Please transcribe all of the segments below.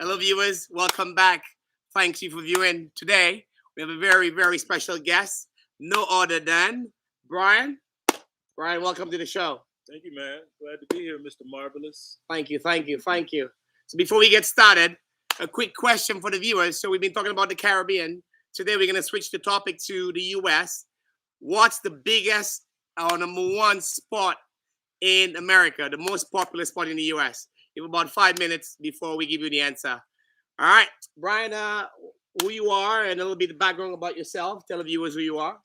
Hello, viewers. Welcome back. Thank you for viewing. Today, we have a very, very special guest. No other than Brian. Brian, welcome to the show. Thank you, man. Glad to be here, Mr. Marvelous. Thank you, thank you, thank you. So before we get started, a quick question for the viewers. So we've been talking about the Caribbean. Today, we're going to switch the topic to the U.S. What's the biggest or number one sport in America, the most popular sport in the U.S.? You have about 5 minutes before we give you the answer. All right, Brian, who you are and a little bit of background about yourself. Tell the viewers who you are.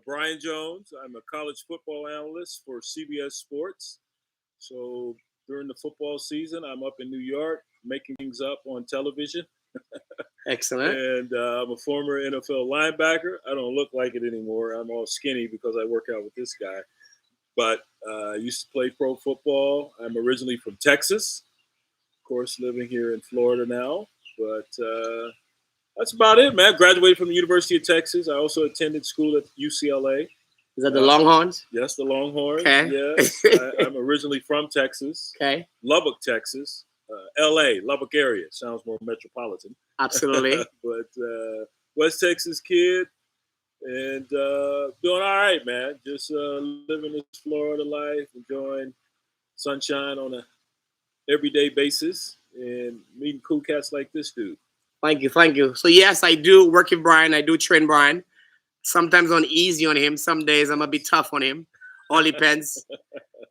Brian Jones. I'm a college football analyst for CBS Sports. So during the football season, I'm up in New York making things up on television. Excellent. And I'm a former NFL linebacker. I don't look like it anymore. I'm all skinny because I work out with this guy. But I used to play pro football. I'm originally from Texas. Of course, living here in Florida now. But that's about it, man. I graduated from the University of Texas. I also attended school at UCLA. Is that the Longhorns? Yes, the Longhorns. Okay. Yes. I'm originally from Texas. Okay. Lubbock, Texas. L.A., Lubbock area. Sounds more metropolitan. Absolutely. But West Texas kid. And doing all right, man. Just living this Florida life, enjoying sunshine on a everyday basis, and meeting cool cats like this dude. Thank you, thank you. So yes, I do work with Brian. I do train Brian. Sometimes I'm easy on him. Some days I'm a bit tough on him. All depends.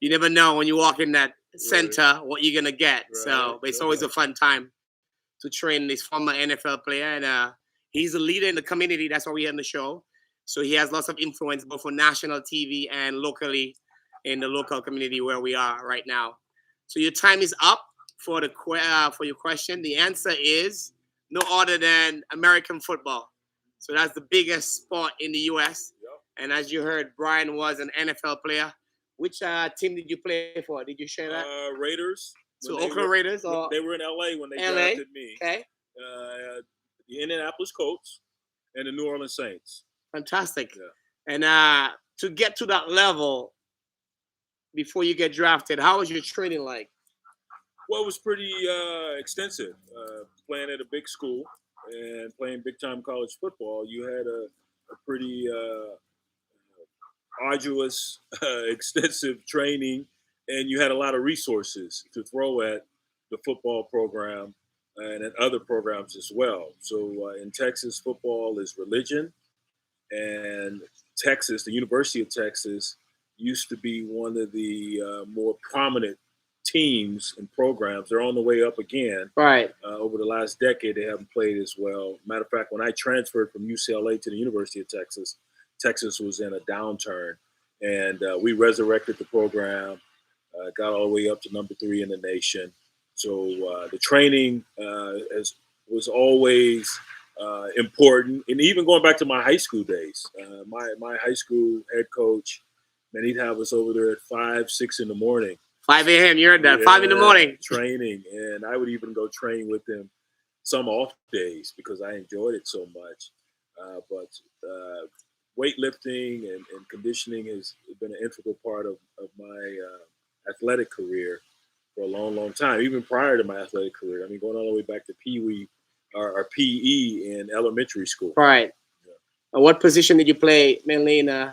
You never know when you walk in that center what you're gonna get. Right. So but it's always a fun time to train this former NFL player, and he's a leader in the community. That's why we're on the show. So he has lots of influence both on national TV and locally in the local community where we are right now. So your time is up for for your question. The answer is no other than American football. So that's the biggest sport in the U.S. Yep. And as you heard, Brian was an NFL player. Which team did you play for? Did you share that? Raiders. So Oakland Raiders? Or they were in L.A. when they LA? drafted me. Okay. The Indianapolis Colts and the New Orleans Saints. Fantastic. Yeah. And to get to that level before you get drafted, how was your training like? Well, it was pretty extensive. Playing at a big school and playing big-time college football, you had a pretty arduous, extensive training, and you had a lot of resources to throw at the football program and at other programs as well. So in Texas, football is religion, and Texas, the University of Texas, used to be one of the more prominent teams and programs. They're on the way up again. Right. Over the last decade, they haven't played as well. Matter of fact, when I transferred from UCLA to the University of Texas, Texas was in a downturn, and we resurrected the program, got all the way up to number 3 in the nation. So the training was always important, and even going back to my high school days, my high school head coach, man, he'd have us over there at 5, 6 in the morning. 5 a.m. You're at that 5 in the morning training, and I would even go train with him some off days because I enjoyed it so much. But weightlifting and conditioning has been an integral part of my athletic career for a long, long time, even prior to my athletic career. I mean, going all the way back to Pee Wee or PE in elementary school. Right. Yeah. What position did you play mainly in?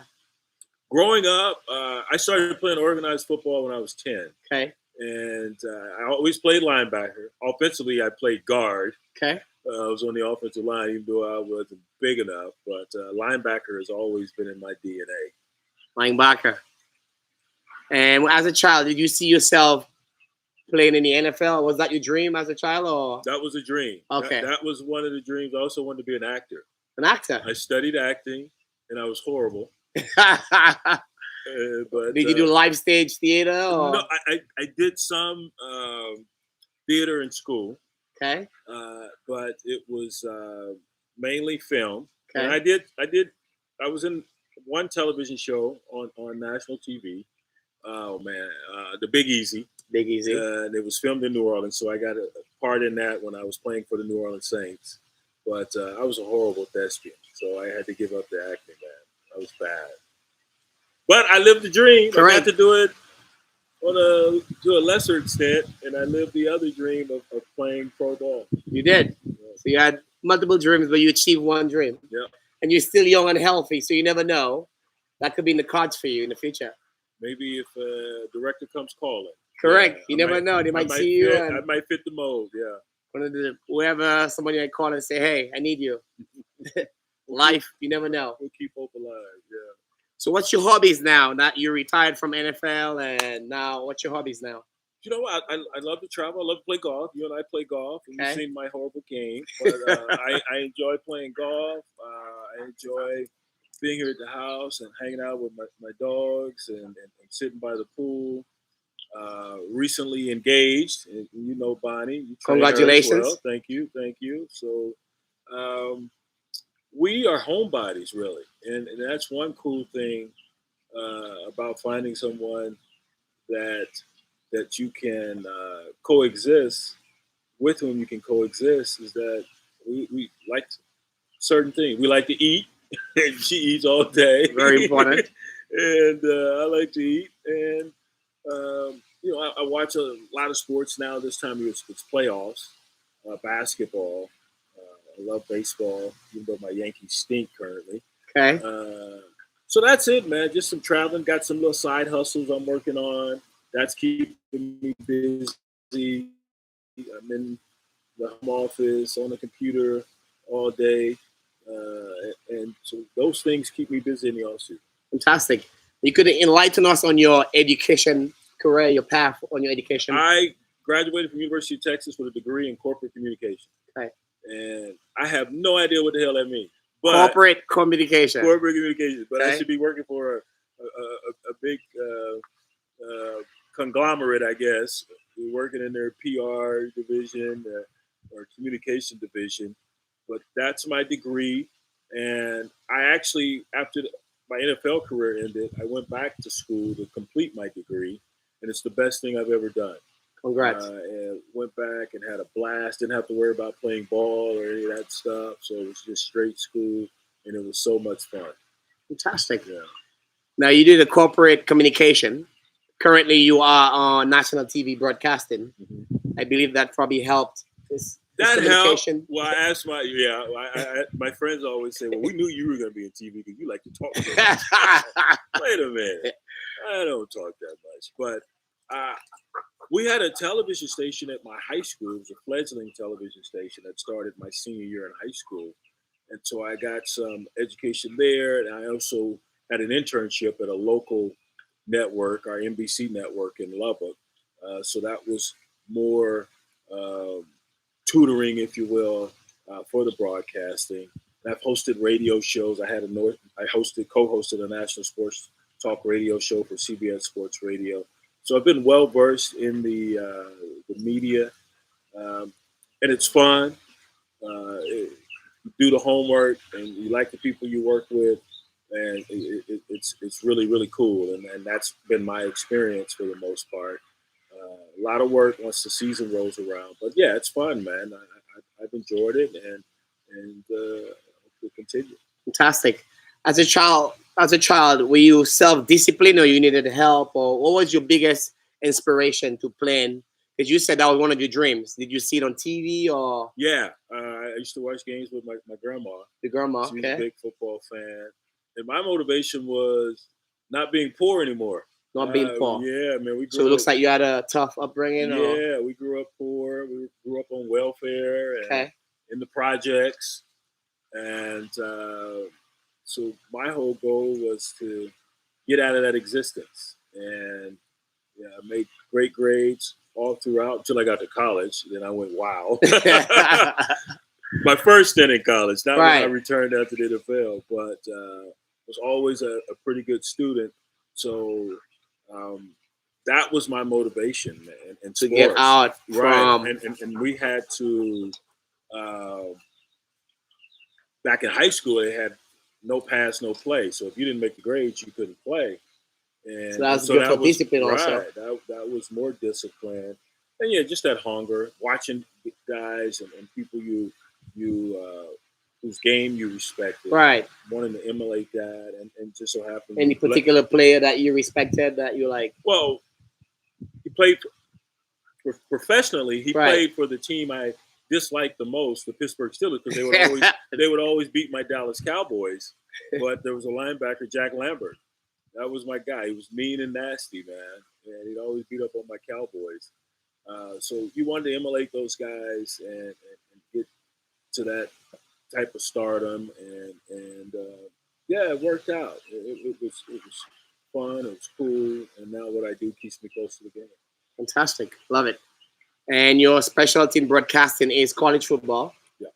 Growing up, I started playing organized football when I was 10. Okay. And I always played linebacker. Offensively, I played guard. Okay. I was on the offensive line, even though I wasn't big enough. But linebacker has always been in my DNA. Linebacker. And as a child, did you see yourself playing in the NFL? Was that your dream as a child, or? That was a dream. Okay. That was one of the dreams. I also wanted to be an actor. An actor? I studied acting, and I was horrible. But did you do live stage theater? Or? No, I did some theater in school. Okay. But it was mainly film. Okay. And I was in one television show on national TV. Oh man, The Big Easy. Big Easy. And it was filmed in New Orleans, so I got a part in that when I was playing for the New Orleans Saints. But I was a horrible thespian, so I had to give up the acting, man. I was bad. But I lived the dream. Correct. I got to do it to a lesser extent, and I lived the other dream of playing pro ball. You did. Yeah. So you had multiple dreams, but you achieved one dream. Yeah. And you're still young and healthy, so you never know. That could be in the cards for you in the future. Maybe if a director comes calling. Correct. Yeah, You never know. They might see you, I and might fit the mold. Yeah. one of the whoever somebody might call and say, "Hey, I need you." Life, you never know. We'll keep hope alive. Yeah. So, what's your hobbies now? That you're retired from NFL, and now what's your hobbies now? You know what? I love to travel. I love to play golf. You and I play golf, and Okay. you've seen my horrible game. But I enjoy playing golf. I enjoy being here at the house and hanging out with my dogs and sitting by the pool. Recently engaged, and you know Bonnie. You train her as Congratulations. well. Thank you. So we are homebodies, really, and that's one cool thing about finding someone that you can coexist with, whom you can coexist, is that we like certain things. We like to eat, and she eats all day. Very important. And I like to eat, and I watch a lot of sports now. This time of year, it's playoffs, basketball. I love baseball, even though my Yankees stink currently. Okay. So that's it, man. Just some traveling. Got some little side hustles I'm working on. That's keeping me busy. I'm in the home office on the computer all day, and so those things keep me busy in the off season. Fantastic. You could enlighten us on your education career, your path on your education. I graduated from University of Texas with a degree in corporate communication. Okay. And I have no idea what the hell that means. But corporate communication. Corporate communication. But Okay. I should be working for a big conglomerate, I guess. We're working in their PR division or communication division. But that's my degree. And I actually, after my NFL career ended, I went back to school to complete my degree. And it's the best thing I've ever done. Congrats. And went back and had a blast. Didn't have to worry about playing ball or any of that stuff. So it was just straight school, and it was so much fun. Fantastic. Yeah. Now you did a corporate communication. Currently, you are on national TV broadcasting. Mm-hmm. I believe that probably helped. That helped. Well, I asked my friends always say, "Well, we knew you were going to be in TV because you like to talk so much." Wait a minute, I don't talk that much, but. We had a television station at my high school. It was a fledgling television station that started my senior year in high school. And so I got some education there. And I also had an internship at a local network, our NBC network in Lubbock. So that was more tutoring, if you will, for the broadcasting. And I've hosted radio shows. I co-hosted a national sports talk radio show for CBS Sports Radio. So I've been well versed in the media, and it's fun. You do the homework, and you like the people you work with, and it's really, really cool. And that's been my experience for the most part. A lot of work once the season rolls around, but yeah, it's fun, man. I've enjoyed it, and will continue. Fantastic. As a child, were you self-disciplined or you needed help, or what was your biggest inspiration to playing? Because you said that was one of your dreams. Did you see it on TV or? Yeah, I used to watch games with my grandma. The grandma, She was okay. a big football fan, and my motivation was not being poor anymore. Not being poor. Yeah, man. So it looks like you had a tough upbringing. Yeah, we grew up poor. We grew up on welfare and in the projects, and. So my whole goal was to get out of that existence, and I made great grades all throughout until I got to college. Then I went, wow. My first stint in college, not when I returned after the NFL, but was always a pretty good student. So that was my motivation, man. And to get out from. And we had to, back in high school, they had no pass, no play. So if you didn't make the grades, you couldn't play. And so good for discipline also. That was more discipline. And yeah, just that hunger, watching guys and people you whose game you respected. Right. Wanting to emulate that and just so happened. Any particular player that you respected that you like? Well, played professionally. He Right. played for the team I disliked the most, the Pittsburgh Steelers, because they would always beat my Dallas Cowboys. But there was a linebacker, Jack Lambert. That was my guy. He was mean and nasty, man, and he'd always beat up on my Cowboys. So you wanted to emulate those guys and get to that type of stardom, and yeah, it worked out. It was fun. It was cool, and now what I do keeps me close to the game. Fantastic. Love it. And your specialty in broadcasting is college football. Yeah.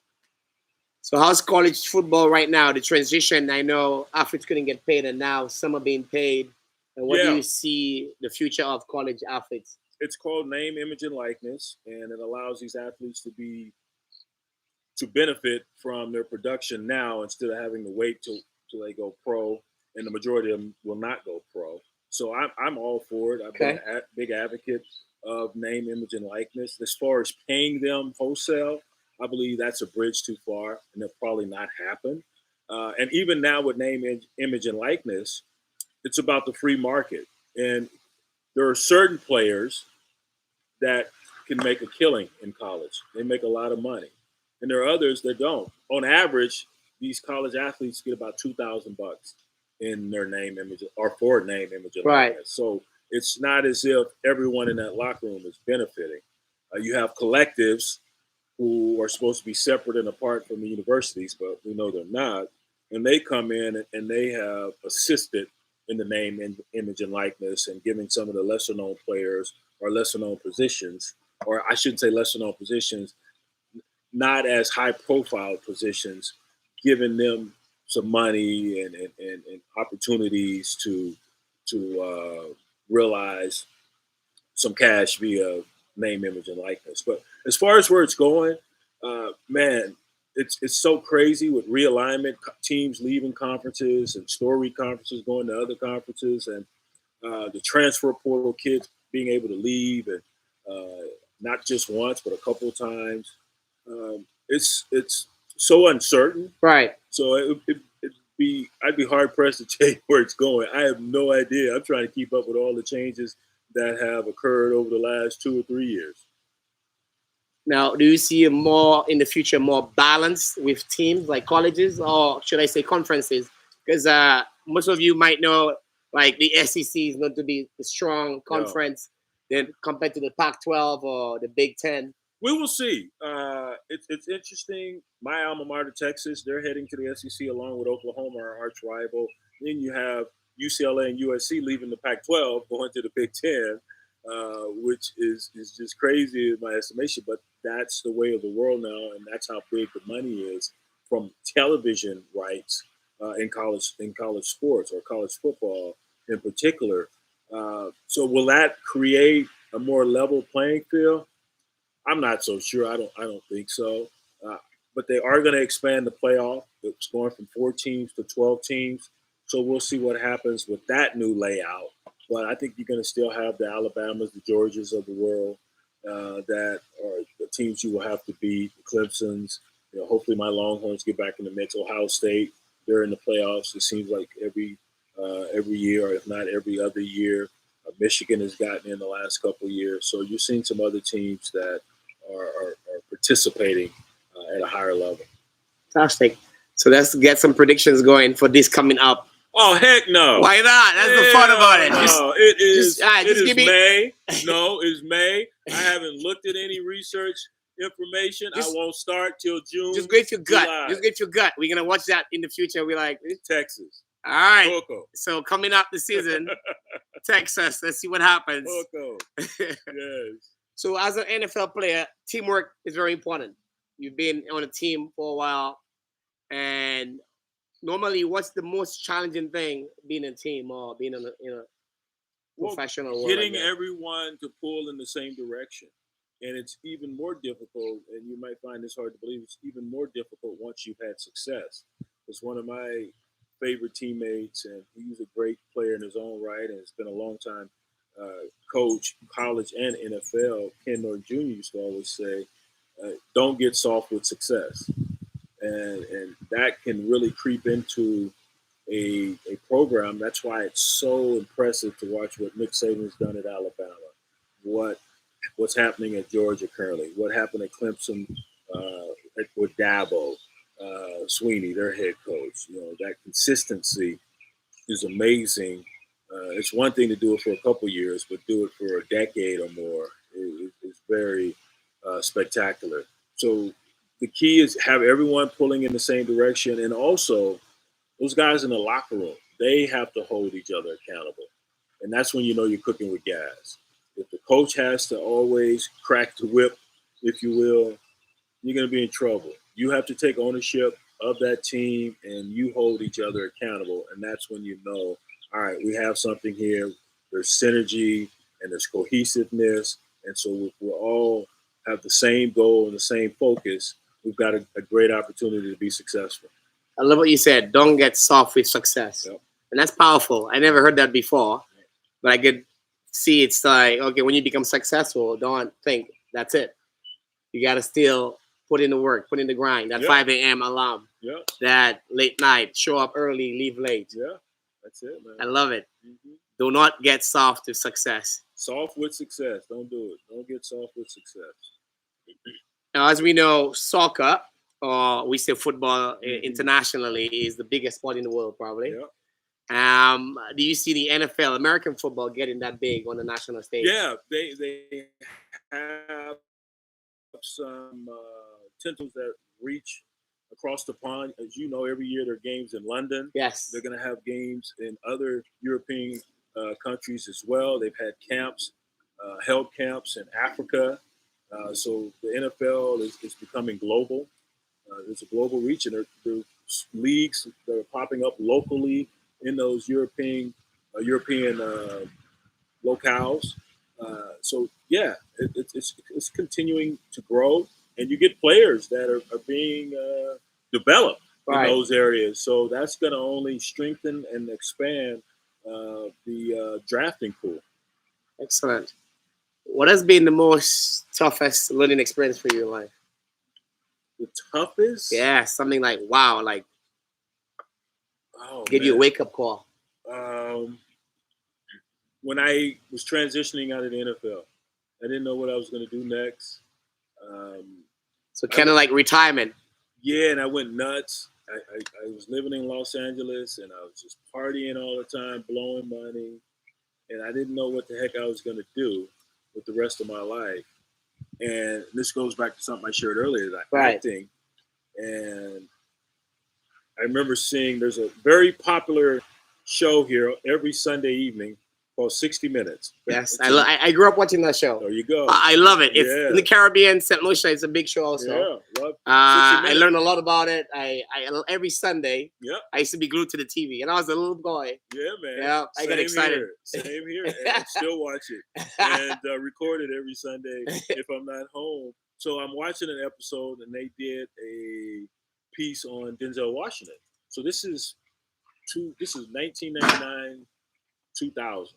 So how's college football right now? The transition, I know athletes couldn't get paid, and now some are being paid. And what do you see the future of college athletes? It's called name, image, and likeness, and it allows these athletes to benefit from their production now instead of having to wait till they go pro. And the majority of them will not go pro. So I'm all for it. I've been a big advocate of name, image, and likeness. As far as paying them wholesale, I believe that's a bridge too far, and it'll probably not happen. And even now with name, image, and likeness, it's about the free market. And there are certain players that can make a killing in college. They make a lot of money. And there are others that don't. On average, these college athletes get about $2,000 in their name, image, or for name, image, and likeness. So it's not as if everyone in that locker room is benefiting. You have collectives who are supposed to be separate and apart from the universities, but we know they're not. And they come in and they have assisted in the name, image, and likeness, and giving some of the lesser known players or lesser known positions, or I shouldn't say lesser known positions, not as high profile positions, giving them some money and opportunities to realize some cash via name, image, and likeness. But as far as where it's going, man, it's so crazy with realignment, teams leaving conferences and story conferences going to other conferences, and the transfer portal kids being able to leave, and not just once but a couple of times. It's so uncertain, right? So I'd be hard pressed to tell you where it's going. I have no idea. I'm trying to keep up with all the changes that have occurred over the last 2 or 3 years. Now, do you see more in the future, more balance with teams like colleges, or should I say conferences? Because most of you might know, like the SEC is known to be a strong conference than compared to the Pac-12 or the Big Ten. We will see. It's interesting. My alma mater, Texas, they're heading to the SEC along with Oklahoma, our arch rival. Then you have UCLA and USC leaving the Pac-12, going to the Big Ten, which is just crazy in my estimation. But that's the way of the world now, and that's how big the money is from television rights in college sports or college football in particular. So will that create a more level playing field? I'm not so sure. I don't think so. But they are going to expand the playoff. It's going from 4 teams to 12 teams. So we'll see what happens with that new layout. But I think you're going to still have the Alabamas, the Georgias of the world that are the teams you will have to beat, the Clemsons. Hopefully my Longhorns get back in the mix. Ohio State, they're in the playoffs. It seems like every year, or if not every other year. Michigan has gotten in the last couple of years. So you've seen some other teams that are participating at a higher level. Fantastic. So let's get some predictions going for this coming up. Oh, heck no. Why not? That's the fun about it. No, it is May. No, it's May. I haven't looked at any research information. I won't start till June. Just go with your gut. July. Just go with your gut. We're going to watch that in the future. We're like, Texas. All right. Coco. So coming up the season, Texas. Let's see what happens. Coco. Yes. So as an NFL player, teamwork is very important. You've been on a team for a while, and normally, what's the most challenging thing being a team or being in a professional world? Getting everyone to pull in the same direction. And it's even more difficult, and you might find this hard to believe, it's even more difficult once you've had success. It's one of my favorite teammates, and he's a great player in his own right, and it's been a long time coach, college and NFL. Ken Norton Jr. used to always say, don't get soft with success. And that can really creep into a program. That's why it's so impressive to watch what Nick Saban's done at Alabama, what's happening at Georgia currently, what happened at Clemson with Dabo, Sweeney, their head coach. That consistency is amazing. It's one thing to do it for a couple years, but do it for a decade or more is very spectacular. So the key is have everyone pulling in the same direction, and also those guys in the locker room, they have to hold each other accountable. And that's when you're cooking with gas. If the coach has to always crack the whip, if you will, you're going to be in trouble. You have to take ownership of that team, and you hold each other accountable. And that's when all right, we have something here. There's synergy and there's cohesiveness. And so we all have the same goal and the same focus. We've got a great opportunity to be successful. I love what you said. Don't get soft with success. Yep. And that's powerful. I never heard that before, but I could see it's like, okay, when you become successful, don't think that's it. You got to still put in the work, put in the grind, that 5 a.m. alarm, that late night, show up early, leave late. Yeah, that's it, man. I love it. Mm-hmm. Do not get soft with success. Soft with success. Don't do it. Don't get soft with success. Now, as we know, soccer, or we say football internationally, is the biggest sport in the world, probably. Yeah. Do you see the NFL, American football, getting that big on the national stage? Yeah, they have some tentacles that reach across the pond. As you know, every year there are games in London. Yes. They're going to have games in other European countries as well. They've had camps, held camps in Africa. So the NFL is becoming global. There's a global reach, and there's leagues that are popping up locally in those European locales. So yeah, it's continuing to grow, and you get players that are being developed in those areas. So that's going to only strengthen and expand the drafting pool. Excellent. What has been the most toughest learning experience for you in life? The toughest? Yeah, something like wow, like give you a wake up call. When I was transitioning out of the NFL, I didn't know what I was going to do next. So kind of like retirement. Yeah, and I went nuts. I was living in Los Angeles, and I was just partying all the time, blowing money, and I didn't know what the heck I was going to do with the rest of my life. And this goes back to something I shared earlier, that acting. And I remember seeing there's a very popular show here every Sunday evening called 60 Minutes. Yes, I grew up watching that show. There you go. I love it. It's in the Caribbean, St. Lucia. It's a big show also. Yeah, love I learned a lot about it. I every Sunday, I used to be glued to the TV, and I was a little boy. Yeah, man. Yeah, I got excited. Same here. And I still watch it and record it every Sunday if I'm not home. So I'm watching an episode, and they did a piece on Denzel Washington. So this is 1999, 2000.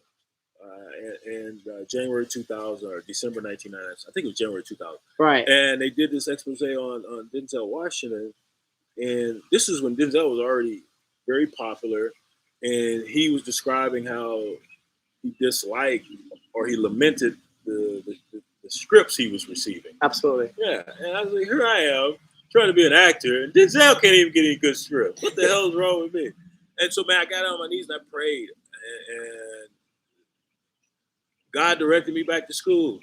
And January 2000 or December 1999, I think it was January 2000. Right. And they did this expose on Denzel Washington. And this is when Denzel was already very popular. And he was describing how he disliked or he lamented the scripts he was receiving. Absolutely. Yeah. And I was like, here I am trying to be an actor. And Denzel can't even get any good scripts. What the hell is wrong with me? And so, man, I got on my knees and I prayed. And God directed me back to school.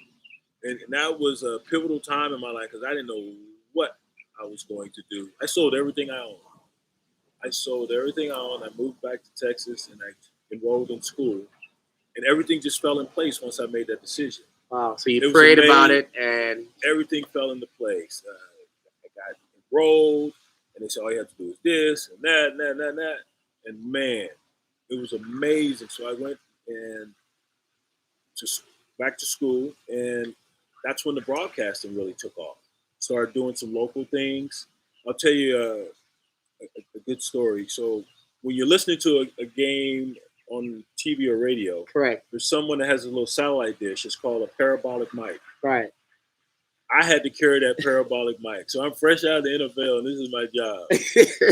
And that was a pivotal time in my life because I didn't know what I was going to do. I sold everything I owned. I moved back to Texas and I enrolled in school. And everything just fell in place once I made that decision. Wow. So you prayed about it and everything fell into place. I got enrolled and they said, all you have to do is this and that. And man, it was amazing. So I went and just back to school, and that's when the broadcasting really took off. Started doing some local things. I'll tell you a good story. So when you're listening to a game on TV or radio, correct, there's someone that has a little satellite dish. It's called a parabolic mic. Right. I had to carry that parabolic mic. So I'm fresh out of the NFL, and this is my job.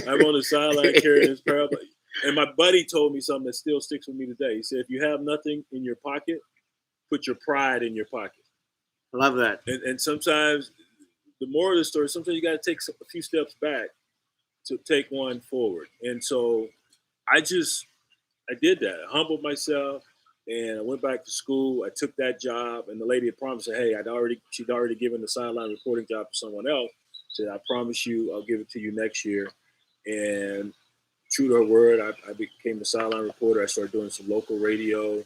I'm on the sideline carrying this parabolic. And my buddy told me something that still sticks with me today. He said, if you have nothing in your pocket, put your pride in your pocket. I love that. And sometimes the moral of the story, sometimes you got to take a few steps back to take one forward. And so I did that. I humbled myself and I went back to school. I took that job and the lady had promised her, hey, she'd already given the sideline reporting job to someone else. Said, I promise you, I'll give it to you next year. And true to her word, I became the sideline reporter. I started doing some local radio.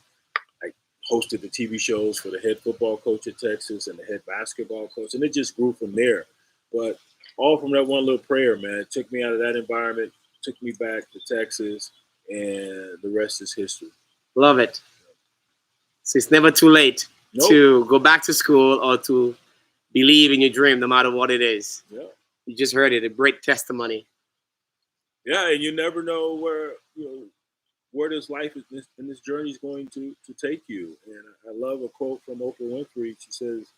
I hosted the TV shows for the head football coach at Texas and the head basketball coach. And it just grew from there. But all from that one little prayer, man. It took me out of that environment, took me back to Texas, and the rest is history. Love it. So it's never too late to go back to school or to believe in your dream, no matter what it is. Yeah. You just heard it, a great testimony. Yeah, and you never know where this life and this journey is going to take you. And I love a quote from Oprah Winfrey. She says,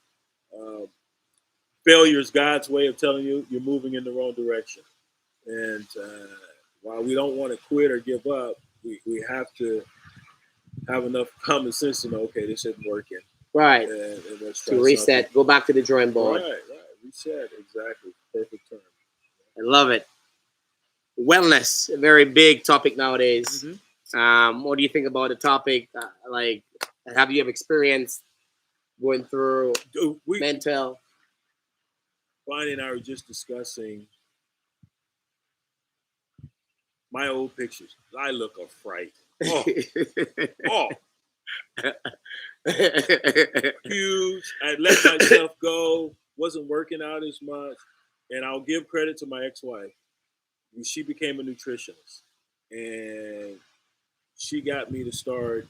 failure is God's way of telling you you're moving in the wrong direction. And while we don't want to quit or give up, we have to have enough common sense to know, okay, this isn't working. Right. And let's try to reset, something. go back to the drawing board. Right. Reset, exactly. Perfect term. I love it. Wellness, a very big topic nowadays. Mm-hmm. What do you think about the topic? Like, have you ever experienced going through mental? Bonnie and I were just discussing my old pictures. I look a fright. Oh. Huge. I let myself go. Wasn't working out as much. And I'll give credit to my ex-wife. She became a nutritionist. And she got me to start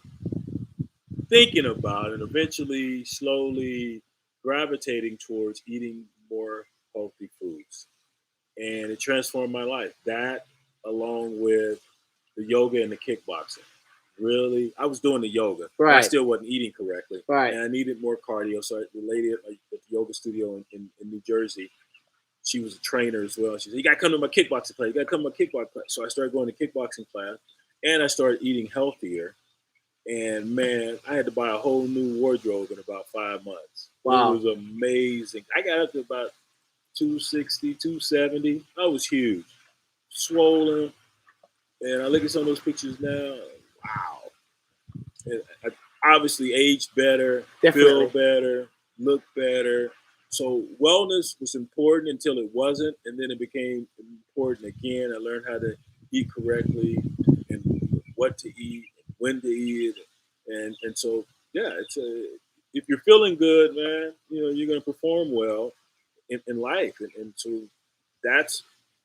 thinking about and eventually slowly gravitating towards eating more healthy foods. And it transformed my life. That, along with the yoga and the kickboxing. Really, I was doing the yoga. Right. I still wasn't eating correctly. Right. And I needed more cardio. So the lady at the yoga studio in New Jersey, she was a trainer as well. She said, you got to come to my kickboxing class. You got to come to my kickboxing class. So I started going to kickboxing class. And I started eating healthier. And, man, I had to buy a whole new wardrobe in about 5 months. Wow. It was amazing. I got up to about 260, 270. I was huge. Swollen. And I look at some of those pictures now. Wow. And I obviously aged better, Definitely. feel better, look better. So wellness was important until it wasn't. And then it became important again. I learned how to eat correctly and what to eat, when to eat. And so, yeah, if you're feeling good, man, you're going to perform well in life. And so that's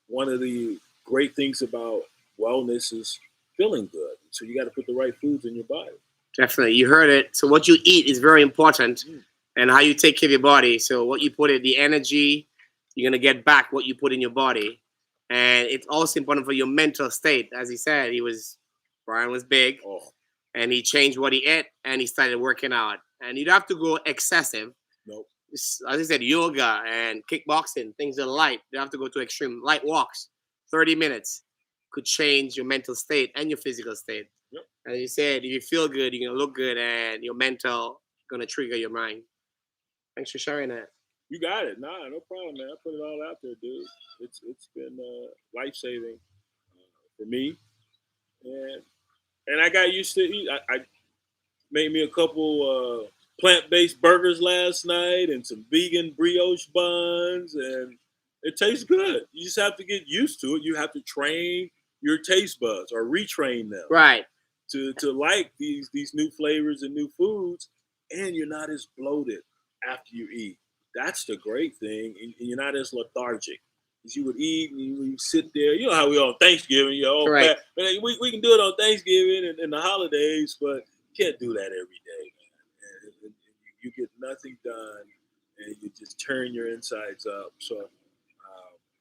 one of the great things about wellness is feeling good. So you got to put the right foods in your body. Definitely. You heard it. So what you eat is very important and how you take care of your body. So what you put in, the energy, you're going to get back what you put in your body. And it's also important for your mental state. As he said, Brian was big and he changed what he ate and he started working out. And you don't have to go excessive. Nope. As I said, yoga and kickboxing, things are light. You don't have to go to extreme. Light walks, 30 minutes could change your mental state and your physical state. Yep. As you said, if you feel good, you're going to look good and your mental going to trigger your mind. Thanks for sharing that. You got it. Nah, no problem, man. I put it all out there, dude. It's been life-saving for me. And I got used to eat. I made me a couple plant-based burgers last night and some vegan brioche buns, and it tastes good. You just have to get used to it. You have to train your taste buds or retrain them. Right. To like these new flavors and new foods, and you're not as bloated after you eat. That's the great thing, and you're not as lethargic. Because you would eat and you sit there. You know how we on Thanksgiving, right. We can do it on Thanksgiving and the holidays, but you can't do that every day, man. And you get nothing done, and you just turn your insides up. So,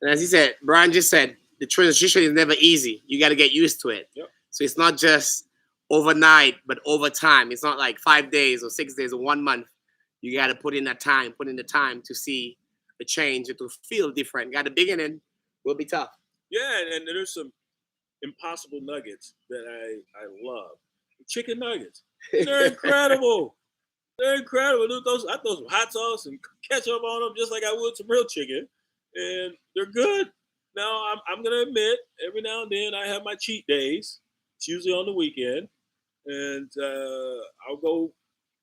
and as he said, Brian just said, the transition is never easy. You got to get used to it. Yep. So it's not just overnight, but over time. It's not like 5 days or 6 days or 1 month. You got to put in the time to see the change and to feel different. Got the beginning will be tough. Yeah, and there's some Impossible nuggets that I love. Chicken nuggets. They're incredible. They're incredible. I throw some hot sauce and ketchup on them just like I would some real chicken, and they're good. Now I'm gonna admit, every now and then I have my cheat days. It's usually on the weekend, and I'll go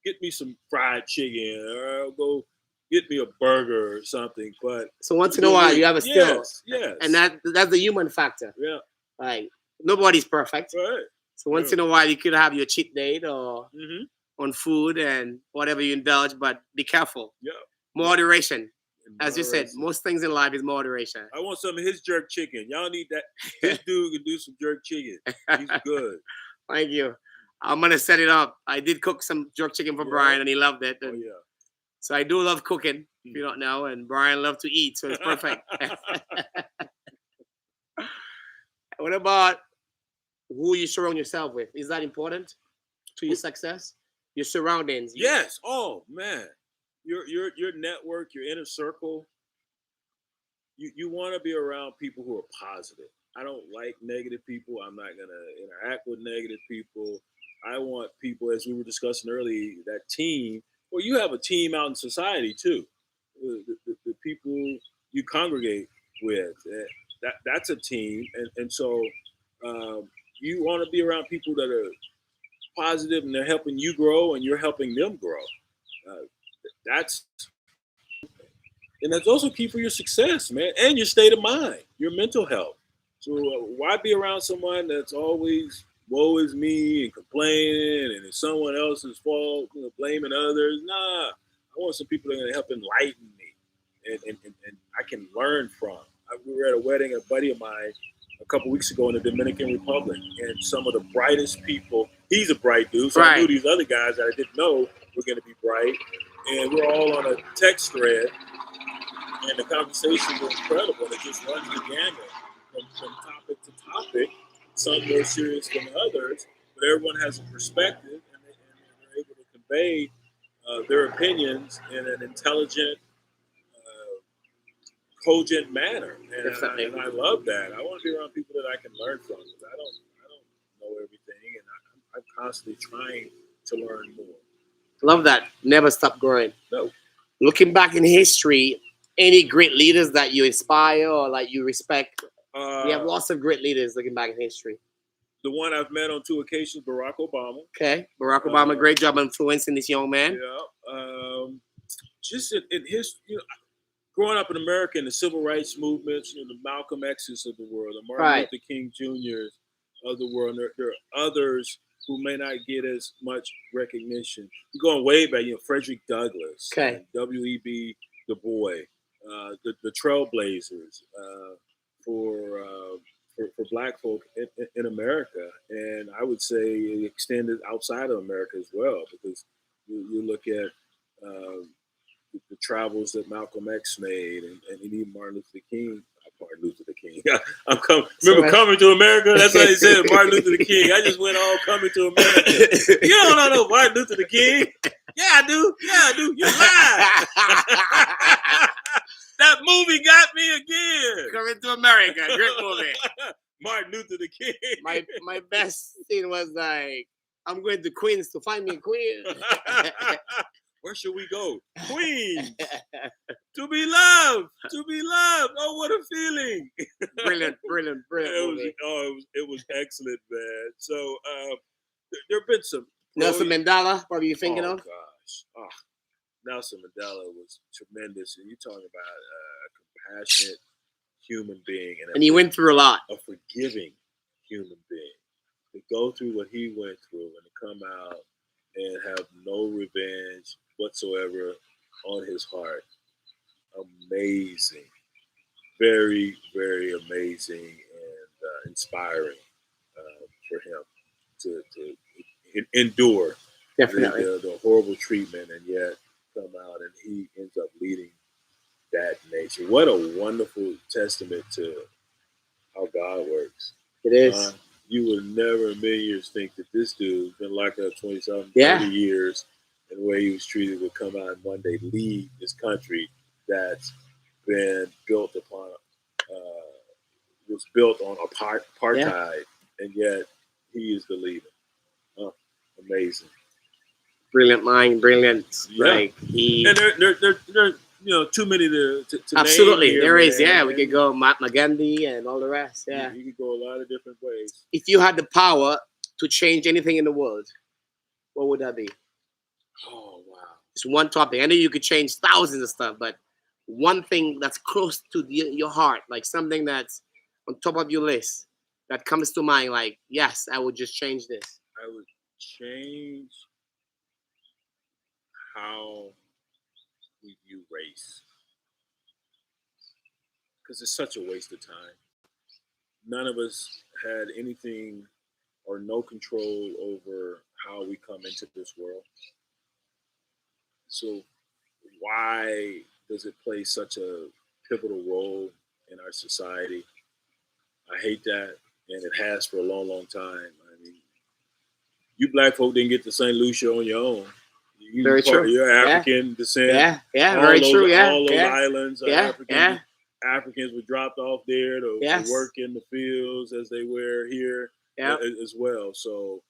get me some fried chicken, or I'll go get me a burger or something. But So once in a while, you have a still, yes, and that's the human factor. yeah, Like nobody's perfect. right. So once in a while, you could have your cheat date or Mm-hmm. on food and whatever you indulge, but be careful. Yeah. Moderation. As you said, most things in life is moderation. I want some of his jerk chicken. Y'all need that. This dude can do some jerk chicken. He's good. Thank you. I'm gonna set it up. I did cook some jerk chicken for Brian, and he loved it. Oh And yeah. so I do love cooking, if you don't know, and Brian loved to eat, so it's perfect. What about who you surround yourself with? Is that important to your success? Your surroundings. Yes. Oh man, your network, your inner circle. You want to be around people who are positive. I don't like negative people. I'm not gonna interact with negative people. I want people, as we were discussing earlier, that team. Well, you have a team out in society too. The people you congregate with, that's a team, and so you want to be around people that are positive and they're helping you grow, and you're helping them grow. That's also key for your success, man, and your state of mind, your mental health. So why be around someone that's always woe is me and complaining and it's someone else's fault, blaming others? Nah, I want some people that are going to help enlighten me and I can learn from. We were at a wedding, a buddy of mine, a couple weeks ago in the Dominican Republic, and some of the brightest people. He's a bright dude, so I knew these other guys that I didn't know were going to be bright, and we're all on a text thread. And the conversations are incredible. It just runs the gamut from topic to topic, some more serious than others, but everyone has a perspective, and they're able to convey their opinions in an intelligent, cogent manner. And I love that. I want to be around people that I can learn from. I don't know everything, and I'm constantly trying to learn more. Love that. Never stop growing. No. Looking back in history, any great leaders that you inspire or like you respect? We have lots of great leaders looking back in history. The one I've met on 2 occasions, Barack Obama. Okay, Barack Obama, great job influencing this young man. Yeah, just in his, growing up in America in the civil rights movements, the Malcolm X's of the world, the Martin Luther King Jr.'s of the world. There are others who may not get as much recognition. You're going way back, Frederick Douglass, W.E.B. Du Bois. The trailblazers for Black folk in America, and I would say it extended outside of America as well, because you look at the travels that Malcolm X made, and even Martin Luther King. Coming to America. That's what he said, Martin Luther King. I just went all coming to America. You don't know Martin Luther King? Yeah, I do. You lied. That movie got me again. Coming to America, great movie. Martin Luther King. My best scene was like, I'm going to Queens to find me a queen. Where should we go? Queens. To be loved. Oh, what a feeling. Brilliant. It was excellent, man. So there have been some. Nelson Mandela, what were you thinking of? Gosh. Nelson Mandela was tremendous. And you're talking about a compassionate human being. And he went through a lot. A forgiving human being. To go through what he went through and to come out and have no revenge whatsoever on his heart. Amazing. Very, very amazing and inspiring for him to endure definitely the horrible treatment and yet come out, and he ends up leading that nation. What a wonderful testament to how God works. It is. You would never in a million years think that this dude's been locked up 20-something, 30 years, and the way he was treated would come out and one day lead this country that's been built upon, was built on apartheid, and yet he is the leader. Amazing. Brilliant mind, brilliant. Yeah. Like he. And there too many to Absolutely, name here, there is. man. Yeah, we And could go Mahatma Gandhi and all the rest. Yeah. you could go a lot of different ways. If you had the power to change anything in the world, what would that be? Oh wow. Just one topic. I know you could change thousands of stuff, but one thing that's close to your heart, like something that's on top of your list that comes to mind, like, yes, I would just change this. I would change how we view race, because it's such a waste of time. None of us had anything or no control over how we come into this world. So why does it play such a pivotal role in our society? I hate that, and it has for a long, long time. I mean, you black folk didn't get to St. Lucia on your own. Very true. You're African descent. Yeah, All very those, true. Yeah, all those yeah, islands are yeah, African. Africans were dropped off there to Yes. work in the fields as they were here yeah. as well. So,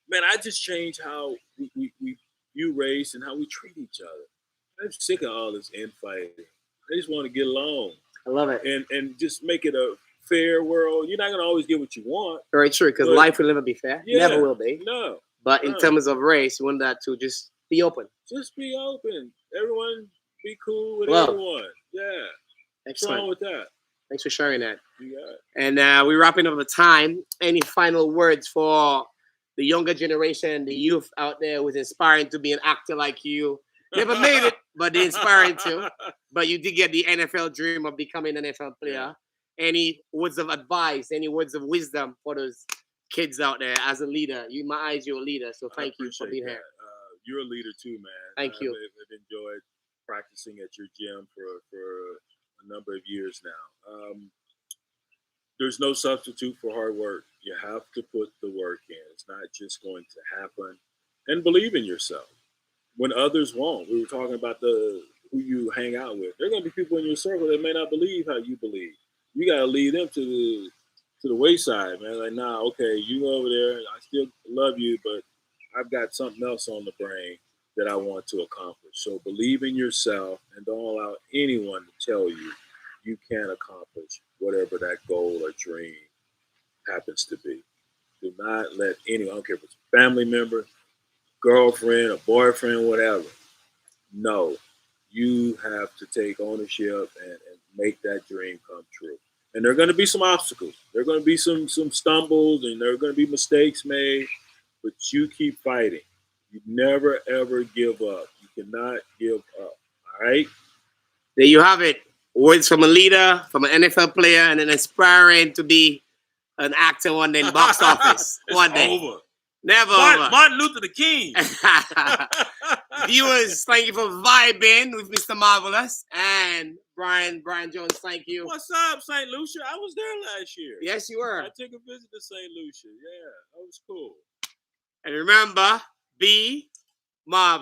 man, I just changed how we view race and how we treat each other. I'm sick of all this infighting. I just want to get along I love it. and just make it a fair world. You're not going to always get what you want. Very true, because But- life will never be fair. Yeah. Never will be. No, But in No. terms of race, you want that to just be open. just be open. Everyone be cool with Love. everyone. Yeah. What's wrong Excellent. with that? Thanks for sharing that. You got it. And we're wrapping up the time. Any final words for the younger generation, the youth out there who's inspiring to be an actor like you? Never made it, but they're inspiring to. But you did get the NFL dream of becoming an NFL player. Yeah. Any words of advice, any words of wisdom for those kids out there as a leader? In my eyes, you're a leader. So I thank you for appreciate being that. here. You're a leader too, man. Thank you. I've enjoyed practicing at your gym for a number of years now. There's no substitute for hard work. You have to put the work in. It's not just going to happen. And believe in yourself when others won't. We were talking about who you hang out with. There are going to be people in your circle that may not believe how you believe. You got to lead them to the wayside, man. Like, nah, okay, you go over there. I still love you, but I've got something else on the brain that I want to accomplish. So believe in yourself and don't allow anyone to tell you you can't accomplish whatever that goal or dream happens to be. Do not let anyone, I don't care if it's a family member, girlfriend, a boyfriend, whatever. No, you have to take ownership and make that dream come true. And there are going to be some obstacles. There are going to be some stumbles, and there are going to be mistakes made, but you keep fighting. You never, ever give up. You cannot give up. All right? There you have it. Words from a leader, from an NFL player, and an aspiring to be an actor one day in the box office. One day. Over. Never over. Martin Luther the King. Viewers, thank you for vibing with Mr. Marvelous and Brian Jones. Thank you. What's up, St. Lucia? I was there last year. Yes, you were. I took a visit to St. Lucia. Yeah, that was cool. And remember, be marvelous.